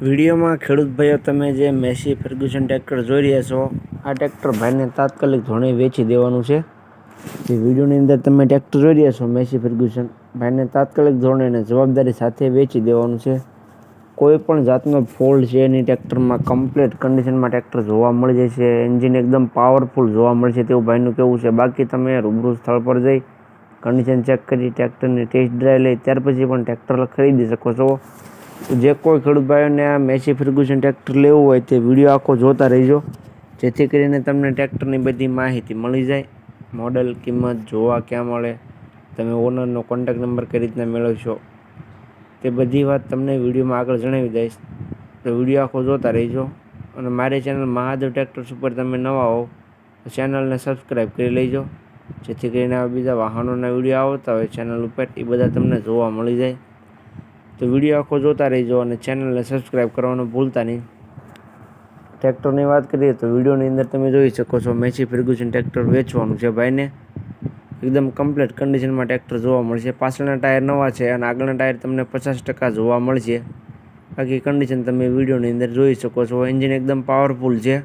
વિડીયોમાં ખેડૂત ભાઈઓ તમે જે મેસી ફર્ગ્યુસન ટ્રેક્ટર જોઈ રહ્યા છો, આ ટ્રેક્ટર ભાઈને તાત્કાલિક ધોરણે વેચી દેવાનું છે. જે વિડીયોની અંદર તમે ટ્રેક્ટર જોઈ રહ્યા છો મેસી ફર્ગ્યુસન, ભાઈને તાત્કાલિક ધોરણે અને જવાબદારી સાથે વેચી દેવાનું છે. કોઈ પણ જાતનો ફોલ્ટ છે એની ટ્રેક્ટરમાં કમ્પ્લીટ કન્ડિશનમાં ટ્રેક્ટર જોવા મળી જશે. એન્જિન એકદમ પાવરફુલ જોવા મળશે તેવું ભાઈનું કહેવું છે. બાકી તમે રૂબરૂ સ્થળ પર જઈ કન્ડિશન ચેક કરી ટ્રેક્ટરની ટેસ્ટ ડ્રાઈવ લઈ ત્યાર પછી પણ ટ્રેક્ટર ખરીદી શકો છો. જે કોઈ ખેડૂત ભાઈઓને આ મેસી ફર્ગ્યુસન ટ્રેક્ટર લેવું હોય તે વિડીયો આખો જોતા રહેજો, જેથી કરીને તમને ટ્રેક્ટરની બધી માહિતી મળી જાય. મોડલ, કિંમત, જોવા ક્યાં મળે, તમે ઓનરનો કોન્ટેક્ટ નંબર કઈ રીતના મેળવશો, તે બધી વાત તમને વિડીયોમાં આગળ જણાવી દઈશ. તો વિડીયો આખો જોતા રહેજો. અને મારી ચેનલ મહાદેવ ટ્રેક્ટર્સ ઉપર તમે નવા હો તો ચેનલને સબસ્ક્રાઈબ કરી લેજો, જેથી કરીને આ બીજા વાહનોના વિડીયો આવતા હોય ચેનલ ઉપર એ બધા તમને જોવા મળી જાય. તો વિડીયો આખો જોતા રહેજો અને ચેનલને સબસ્ક્રાઈબ કરવાનું ભૂલતા નહીં. ટ્રેક્ટરની વાત કરીએ તો વિડીયોની અંદર તમે જોઈ શકો છો મેસી ફર્ગ્યુસન ટ્રેક્ટર વેચવાનું છે ભાઈને. એકદમ કમ્પ્લીટ કન્ડિશનમાં ટ્રેક્ટર જોવા મળશે. પાછળના ટાયર નવા છે અને આગળના ટાયર તમને 50% જોવા મળશે. બાકી કન્ડિશન તમે વિડીયોની અંદર જોઈ શકો છો. એન્જિન એકદમ પાવરફુલ છે.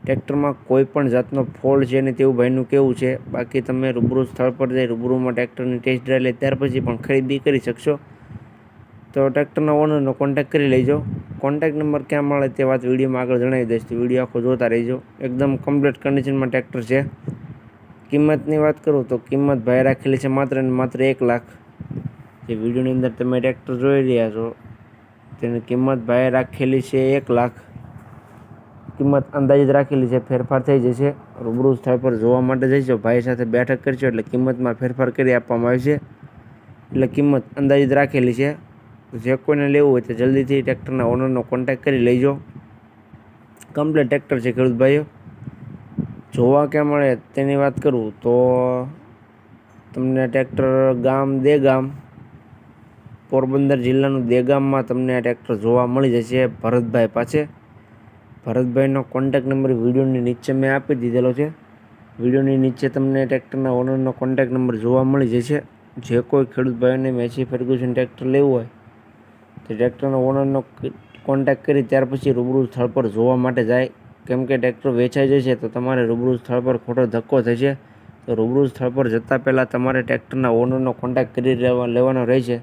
ટ્રેક્ટરમાં કોઈ પણ જાતનો ફોલ્ટ છે ને તેવું ભાઈનું કહેવું છે. બાકી તમે રૂબરૂ સ્થળ પર જઈ રૂબરૂમાં ટ્રેક્ટરની ટેસ્ટ ડ્રાઈવ લે ત્યાર પછી પણ ખરીદી કરી શકશો. તો ટ્રેક્ટરના ઓનરનો કોન્ટેક્ટ કરી લેજો. કોન્ટેક્ટ નંબર ક્યાં મળે તે વાત વિડીયોમાં આગળ જણાવી દઈશ. તો વિડીયો આખો જોતા રહેજો. એકદમ કમ્પ્લીટ કન્ડિશનમાં ટ્રેક્ટર છે. કિંમતની વાત કરું તો કિંમત ભાઈ રાખેલી છે માત્ર ને માત્ર 1 લાખ. જે વિડીયોની અંદર તમે ટ્રેક્ટર જોઈ રહ્યા છો તેની કિંમત ભાઈ રાખેલી છે 1 લાખ. કિંમત અંદાજિત રાખેલી છે, ફેરફાર થઈ જશે. રૂબરૂ સ્થળ પર જોવા માટે જઈશો, ભાઈ સાથે બેઠક કરશો એટલે કિંમતમાં ફેરફાર કરી આપવામાં આવશે. એટલે કિંમત અંદાજિત રાખેલી છે. જે કોઈને લેવું હોય તો જલ્દીથી ટ્રેક્ટરના ઓનરનો કોન્ટેક્ટ કરી લેજો. કમ્પ્લીટ ટ્રેક્ટર છે ખેડૂત ભાઈઓ. જોવા ક્યાં મળે તેની વાત કરું તો તમને ટ્રેક્ટર ગામ દેગામ, પોરબંદર જિલ્લાનું દેગામમાં તમને આ ટ્રેક્ટર જોવા મળી જશે ભરતભાઈ પાસે. ભરતભાઈનો કોન્ટેક્ટ નંબર વિડીયોની નીચે મેં આપી દીધેલો છે. વિડીયોની નીચે તમને ટ્રેક્ટરના ઓનરનો કોન્ટેક્ટ નંબર જોવા મળી જશે. જે કોઈ ખેડૂત ભાઈઓને મેસી ફર્ગ્યુસન ટ્રેક્ટર લેવું હોય તો ટ્રેક્ટરના ઓનરનો કોન્ટેક્ટ કરી ત્યાર પછી રૂબરૂ સ્થળ પર જોવા માટે જાય. કેમ કે ટ્રેક્ટર વેચાઈ જશે તો તમારે રૂબરૂ સ્થળ પર ખોટો ધક્કો થશે. તો રૂબરૂ સ્થળ પર જતાં પહેલાં તમારે ટ્રેક્ટરના ઓનરનો કોન્ટેક્ટ કરી લેવાનો રહેશે.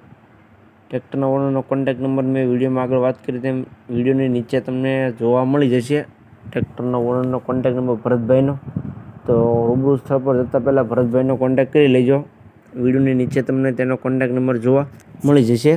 ટ્રેક્ટરના ઓનરનો કોન્ટેક્ટ નંબર મેં વિડીયોમાં આગળ વાત કરી તેમ વિડીયોની નીચે તમને જોવા મળી જશે. ટ્રેક્ટરના ઓનરનો કોન્ટેક્ટ નંબર ભરતભાઈનો. તો રૂબરૂ સ્થળ પર જતાં પહેલાં ભરતભાઈનો કોન્ટેક્ટ કરી લેજો. વિડીયોની નીચે તમને તેનો કોન્ટેક્ટ નંબર જોવા મળી જશે.